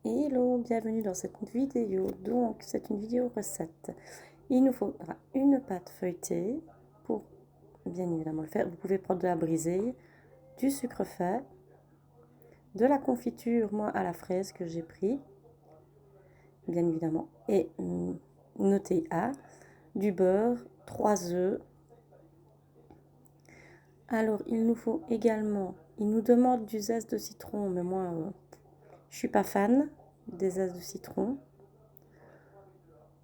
Hello, bienvenue dans cette vidéo. Donc, c'est une vidéo recette. Il nous faudra une pâte feuilletée pour bien évidemment le faire. Vous pouvez prendre de la brisée, du sucre fait, de la confiture, moi à la fraise que j'ai pris, bien évidemment, et notez A, du beurre, 3 œufs. Alors, il nous faut également, il nous demande du zeste de citron, mais moi, je suis pas fan des zestes de citron.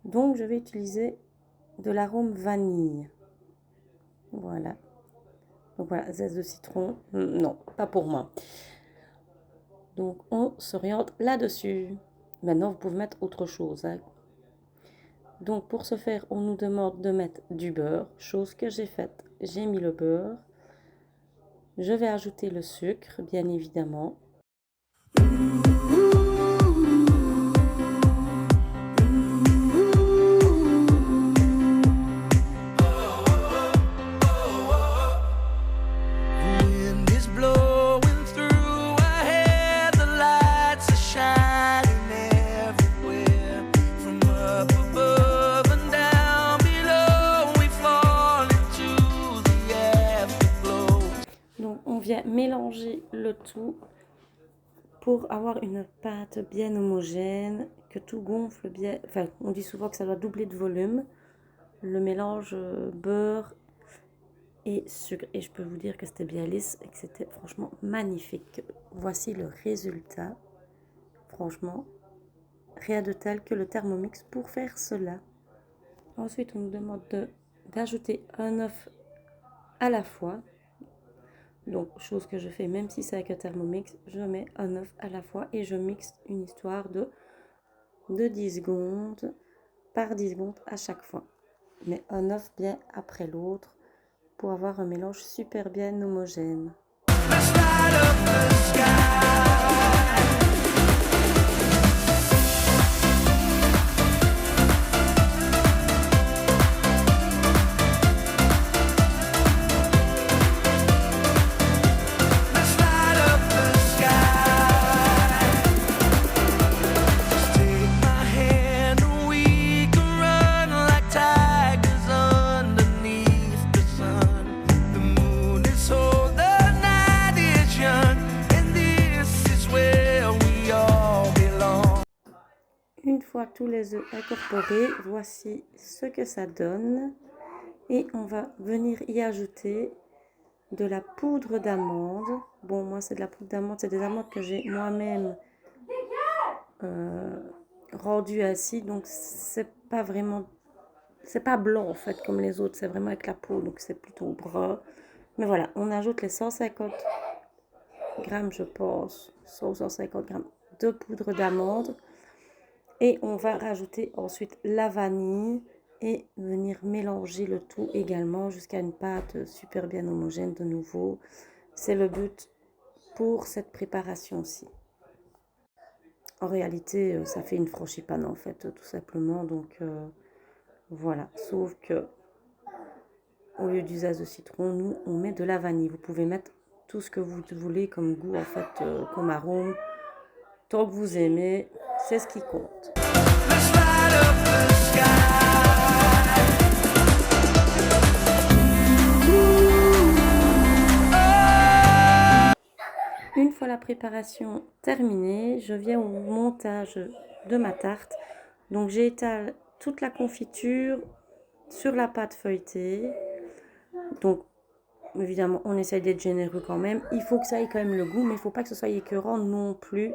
Donc, je vais utiliser de l'arôme vanille. Voilà. Donc voilà, zeste de citron, non, pas pour moi. Donc on s'oriente là-dessus. Maintenant, vous pouvez mettre autre chose, hein. Donc pour ce faire, on nous demande de mettre du beurre, chose que j'ai faite. J'ai mis le beurre. Je vais ajouter le sucre, bien évidemment. Mélanger le tout pour avoir une pâte bien homogène, que tout gonfle bien. Enfin, on dit souvent que ça doit doubler de volume. Le mélange beurre et sucre. Et je peux vous dire que c'était bien lisse et que c'était franchement magnifique. Voici le résultat. Franchement, rien de tel que le Thermomix pour faire cela. Ensuite, on nous demande d'ajouter un œuf à la fois. Donc, chose que je fais, même si c'est avec un Thermomix, je mets un œuf à la fois et je mixe une histoire de 10 secondes par 10 secondes à chaque fois. Mais un œuf bien après l'autre pour avoir un mélange super bien homogène. Une fois tous les œufs incorporés, voici ce que ça donne. Et on va venir y ajouter de la poudre d'amande. Bon, moi, c'est de la poudre d'amande. C'est des amandes que j'ai moi-même rendues ainsi. Donc, c'est pas vraiment... C'est pas blanc, en fait, comme les autres. C'est vraiment avec la peau. Donc, c'est plutôt brun. Mais voilà, on ajoute les 150 grammes, je pense. 150 grammes de poudre d'amande. Et on va rajouter ensuite la vanille et venir mélanger le tout également jusqu'à une pâte super bien homogène de nouveau. C'est le but pour cette préparation-ci. En réalité, ça fait une frangipane en fait, tout simplement. Donc voilà, sauf que au lieu du zeste de citron, nous on met de la vanille. Vous pouvez mettre tout ce que vous voulez comme goût en fait, comme arôme. Tant que vous aimez, c'est ce qui compte. Une fois la préparation terminée, je viens au montage de ma tarte. Donc j'étale toute la confiture sur la pâte feuilletée. Donc évidemment on essaye d'être généreux quand même. Il faut que ça ait quand même le goût, mais il ne faut pas que ce soit écœurant non plus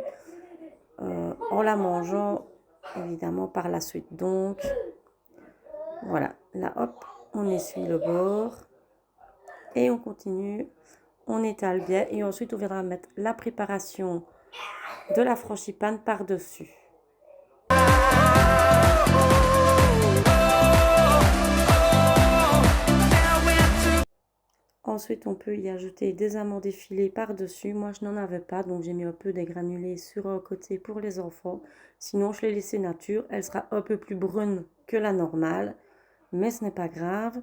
en la mangeant évidemment par la suite. Donc voilà, là hop, on essuie le bord et on continue. On étale bien et ensuite on viendra mettre la préparation de la frangipane par-dessus. Ensuite, on peut y ajouter des amandes effilées par-dessus. Moi, je n'en avais pas, donc j'ai mis un peu des granulés sur un côté pour les enfants. Sinon, je l'ai laissée nature. Elle sera un peu plus brune que la normale, mais ce n'est pas grave.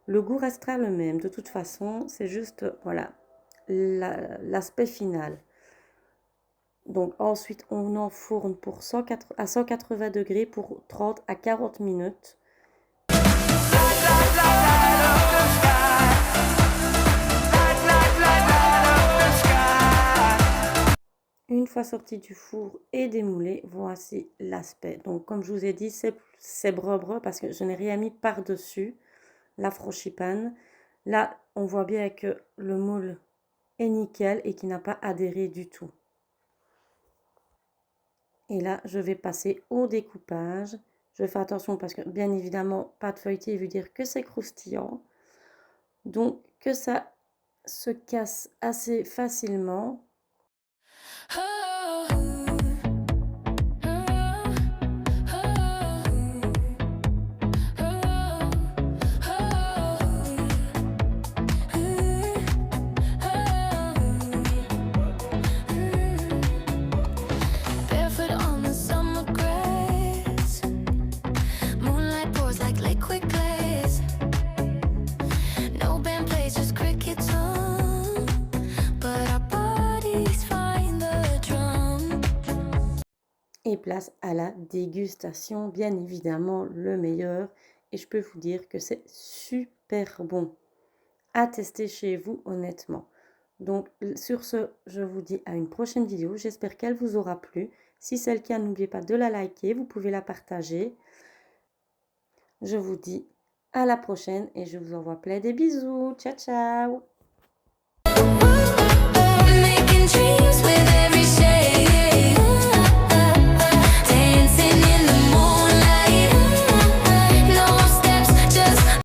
Le goût restera le même. De toute façon, c'est juste, voilà, l'aspect final. Donc ensuite, on enfourne pour 180 degrés pour 30 à 40 minutes. Une fois sorti du four et démoulé, voici l'aspect. Donc comme je vous ai dit, c'est brun parce que je n'ai rien mis par-dessus la frangipane. Là, on voit bien que le moule est nickel et qui n'a pas adhéré du tout. Et là, je vais passer au découpage. Je fais attention parce que, bien évidemment, pâte feuilletée veut dire que c'est croustillant. Donc, que ça se casse assez facilement. Et place à la dégustation, bien évidemment le meilleur. Et je peux vous dire que c'est super bon à tester chez vous, honnêtement. Donc sur ce, je vous dis à une prochaine vidéo. J'espère qu'elle vous aura plu. Si c'est le cas, n'oubliez pas de la liker, vous pouvez la partager. Je vous dis à la prochaine et je vous envoie plein de bisous. Ciao, ciao!